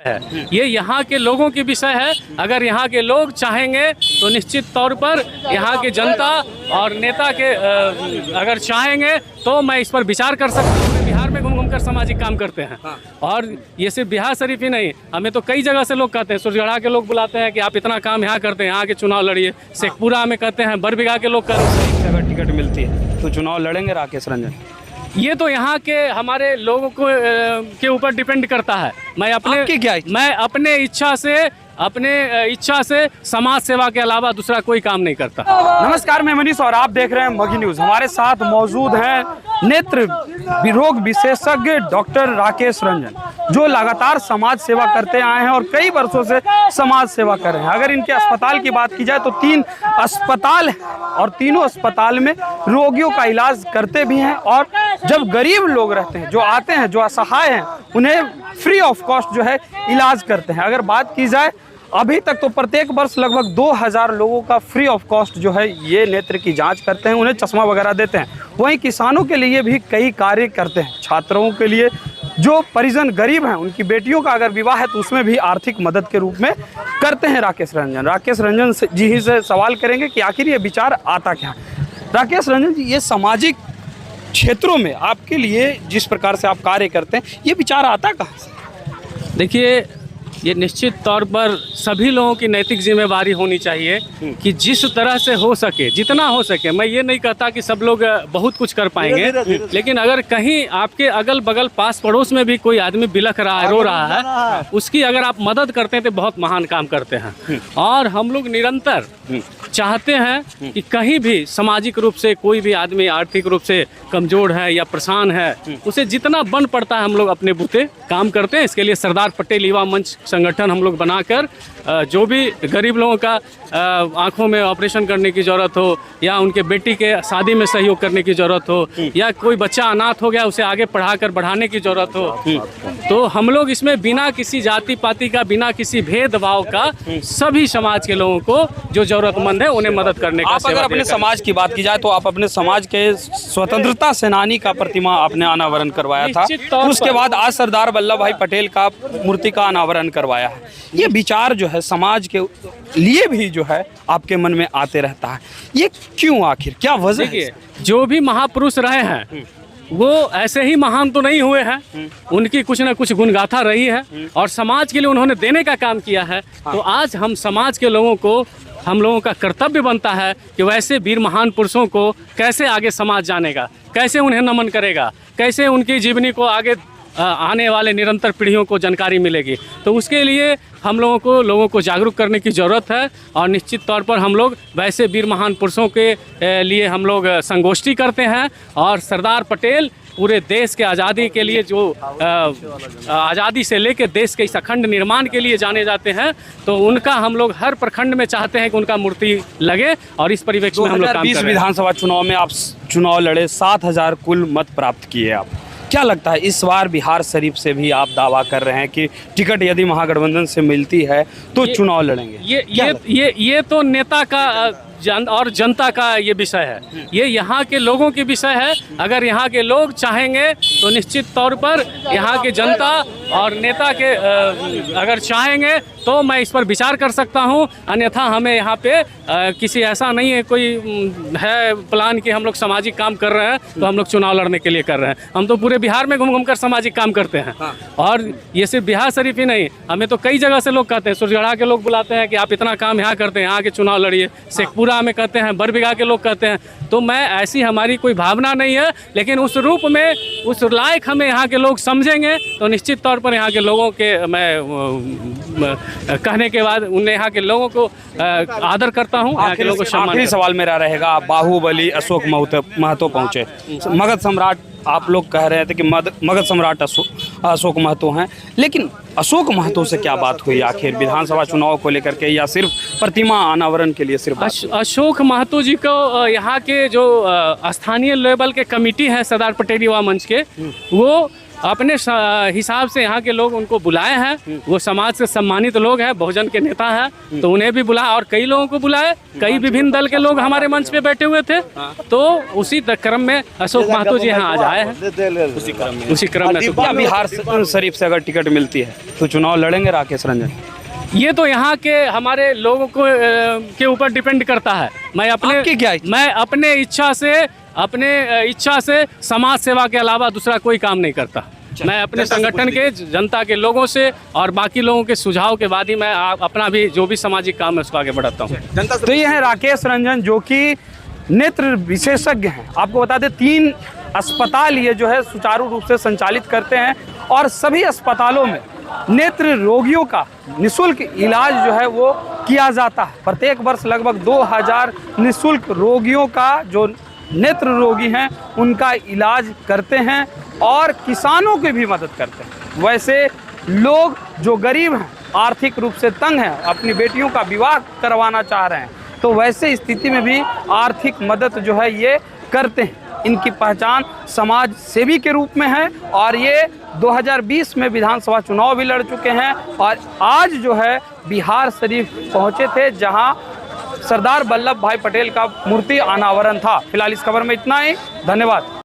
है, ये यहाँ के लोगों की विषय है। अगर यहाँ के लोग चाहेंगे तो निश्चित तौर पर यहाँ की जनता और नेता के अगर चाहेंगे तो मैं इस पर विचार कर सकता हूँ। बिहार में घूम घूम कर सामाजिक काम करते हैं और ये सिर्फ बिहार शरीफ ही नहीं, हमें तो कई जगह से लोग कहते हैं। सुरजगढ़ा के लोग बुलाते हैं कि आप इतना काम यहाँ करते हैं, यहाँ के चुनाव लड़िए। शेखपुरा में कहते हैं, बरबीघा के लोग कहते हैं। अगर टिकट मिलती है तो चुनाव लड़ेंगे राकेश रंजन? ये तो यहाँ के हमारे लोगों को के ऊपर डिपेंड करता है। मैं अपने इच्छा से समाज सेवा के अलावा दूसरा कोई काम नहीं करता। नमस्कार, मैं मनीष और आप देख रहे हैं मगही न्यूज। हमारे साथ मौजूद हैं नेत्र रोग विशेषज्ञ डॉक्टर राकेश रंजन, जो लगातार समाज सेवा करते आए हैं और कई वर्षों से समाज सेवा कर रहे हैं। अगर इनके अस्पताल की बात की जाए तो 3 अस्पताल हैं और तीनों अस्पताल में रोगियों का इलाज करते भी हैं। और जब गरीब लोग रहते हैं, जो आते हैं, जो असहाय हैं, उन्हें फ्री ऑफ कॉस्ट जो है इलाज करते हैं। अगर बात की जाए अभी तक तो प्रत्येक वर्ष लगभग 2000 लोगों का फ्री ऑफ कॉस्ट जो है ये नेत्र की जांच करते हैं, उन्हें चश्मा वगैरह देते हैं। वहीं किसानों के लिए भी कई कार्य करते हैं। छात्रों के लिए, जो परिजन गरीब हैं, उनकी बेटियों का अगर विवाह है तो उसमें भी आर्थिक मदद के रूप में करते हैं राकेश रंजन जी ही से सवाल करेंगे कि आखिर ये विचार आता क्या है। राकेश रंजन जी, ये सामाजिक क्षेत्रों में आपके लिए जिस प्रकार से आप कार्य करते हैं, ये विचार आता कहाँ से? देखिए, ये निश्चित तौर पर सभी लोगों की नैतिक जिम्मेवारी होनी चाहिए कि जिस तरह से हो सके, जितना हो सके। मैं ये नहीं कहता कि सब लोग बहुत कुछ कर पाएंगे, लेकिन अगर कहीं आपके अगल बगल पास पड़ोस में भी कोई आदमी बिलख रहा है, रो रहा है, उसकी अगर आप मदद करते हैं तो बहुत महान काम करते हैं। और हम लोग निरंतर चाहते हैं कि कहीं भी सामाजिक रूप से कोई भी आदमी आर्थिक रूप से कमज़ोर है या परेशान है, उसे जितना बन पड़ता है हम लोग अपने बूते काम करते हैं। इसके लिए सरदार पटेल युवा मंच संगठन हम लोग बनाकर जो भी गरीब लोगों का आंखों में ऑपरेशन करने की ज़रूरत हो, या उनके बेटी के शादी में सहयोग करने की ज़रूरत हो, या कोई बच्चा अनाथ हो गया उसे आगे पढ़ाकर बढ़ाने की ज़रूरत हो, तो हम लोग इसमें बिना किसी जाति पाति का, बिना किसी भेदभाव का सभी समाज के लोगों को जो ज़रूरतमंद है उन्हें मदद करने का। आप अगर अपने समाज की बात की जाए तो आप अपने समाज के स्वतंत्रता सेनानी का प्रतिमा आपने अनावरण करवाया था, उसके बाद आज सरदार वल्लभ भाई पटेल का मूर्ति का अनावरण करवाया है। ये विचार जो है समाज के लिए भी जो है आपके मन में आते रहता है, ये क्यों, आखिर क्या वजह है? जो भी महापुरुष रहे हैं वो ऐसे ही महान तो नहीं हुए हैं, उनकी कुछ ना कुछ गुणगाथा रही है और समाज के लिए उन्होंने देने का काम किया है। तो आज हम समाज के लोगों को, हम लोगों का कर्तव्य बनता है कि वैसे वीर महान पुरुषों को कैसे आगे समाज जानेगा, कैसे उन्हें नमन करेगा, कैसे उनकी जीवनी को आगे आने वाले निरंतर पीढ़ियों को जानकारी मिलेगी। तो उसके लिए हम लोगों को जागरूक करने की ज़रूरत है। और निश्चित तौर पर हम लोग वैसे वीर महान पुरुषों के लिए हम लोग संगोष्ठी करते हैं। और सरदार पटेल पूरे देश के आज़ादी के लिए, जो आज़ादी से लेकर देश के इस अखंड निर्माण के लिए जाने जाते हैं, तो उनका हम लोग हर प्रखंड में चाहते हैं कि उनका मूर्ति लगे। और इस परिवेश में हम लोग काम कर रहे हैं। विधानसभा चुनाव में आप चुनाव लड़े, 7000 कुल मत प्राप्त किए आप। क्या लगता है इस बार बिहार शरीफ से भी आप दावा कर रहे हैं कि टिकट यदि महागठबंधन से मिलती है तो चुनाव लड़ेंगे? ये तो नेता का और जनता का ये विषय है, ये यहाँ के लोगों की विषय है। अगर यहाँ के लोग चाहेंगे तो निश्चित तौर पर यहाँ की जनता और नेता के अगर चाहेंगे तो मैं इस पर विचार कर सकता हूँ। अन्यथा हमें यहाँ पे किसी ऐसा नहीं है, कोई है प्लान कि हम लोग सामाजिक काम कर रहे हैं तो हम लोग चुनाव लड़ने के लिए कर रहे हैं। हम तो पूरे बिहार में घूम घूम कर सामाजिक काम करते हैं। और ये सिर्फ बिहार शरीफ ही नहीं, हमें तो कई जगह से लोग कहते हैं। सुरजगढ़ा के लोग बुलाते हैं कि आप इतना काम यहाँ करते हैं, यहाँ के चुनाव लड़िए। शेखपुरा में कहते हैं, बरबीघा के लोग कहते हैं। तो मैं ऐसी हमारी कोई भावना नहीं है, लेकिन उस रूप में, उस लायक हमें यहाँ के लोग समझेंगे तो निश्चित तौर पर यहाँ के लोगों के मैं कहने के बाद उन्हें यहाँ के लोगों को आदर करता हूँ, यहाँ के लोगों को सम्मान। आखिरी सवाल मेरा रहेगा, बाहुबली अशोक महतो पहुँचे, मगध सम्राट आप लोग कह रहे थे कि मगध सम्राट अशोक महतो हैं, लेकिन अशोक महतो से क्या बात हुई आखिर विधानसभा चुनाव को लेकर के, या सिर्फ प्रतिमा अनावरण के लिए सिर्फ? अशोक महतो जी को यहाँ के जो स्थानीय लेवल के कमेटी है सरदार पटेल युवा मंच के, वो अपने हिसाब से यहाँ के लोग उनको बुलाए हैं। वो समाज से सम्मानित लोग हैं, बहुजन के नेता हैं, तो उन्हें भी बुलाया और कई लोगों को बुलाए। कई विभिन्न दल के लोग हमारे मंच पे बैठे हुए थे, तो उसी क्रम में अशोक महतो जी यहाँ आज आए हैं। उसी क्रम में बिहार शरीफ से अगर टिकट मिलती है तो चुनाव लड़ेंगे राकेश रंजन? ये तो यहाँ के हमारे लोगों को के ऊपर डिपेंड करता है। मैं अपने इच्छा से समाज सेवा के अलावा दूसरा कोई काम नहीं करता। मैं अपने संगठन के, जनता के लोगों से और बाकी लोगों के सुझाव के बाद ही मैं अपना भी जो भी सामाजिक काम है उसको आगे बढ़ाता हूँ। तो ये है राकेश रंजन, जो कि नेत्र विशेषज्ञ हैं। आपको बता दें 3 अस्पताल ये जो है सुचारू रूप से संचालित करते हैं और सभी अस्पतालों में नेत्र रोगियों का निःशुल्क इलाज जो है वो किया जाता है। प्रत्येक वर्ष लगभग 2000 निःशुल्क रोगियों का, जो नेत्र रोगी हैं, उनका इलाज करते हैं और किसानों की भी मदद करते हैं। वैसे लोग जो गरीब हैं, आर्थिक रूप से तंग हैं, अपनी बेटियों का विवाह करवाना चाह रहे हैं, तो वैसे स्थिति में भी आर्थिक मदद जो है ये करते हैं। इनकी पहचान समाज सेवी के रूप में है और ये 2020 में विधानसभा चुनाव भी लड़ चुके हैं और आज जो है बिहार शरीफ पहुंचे थे, जहां सरदार वल्लभ भाई पटेल का मूर्ति अनावरण था। फिलहाल इस खबर में इतना ही। धन्यवाद।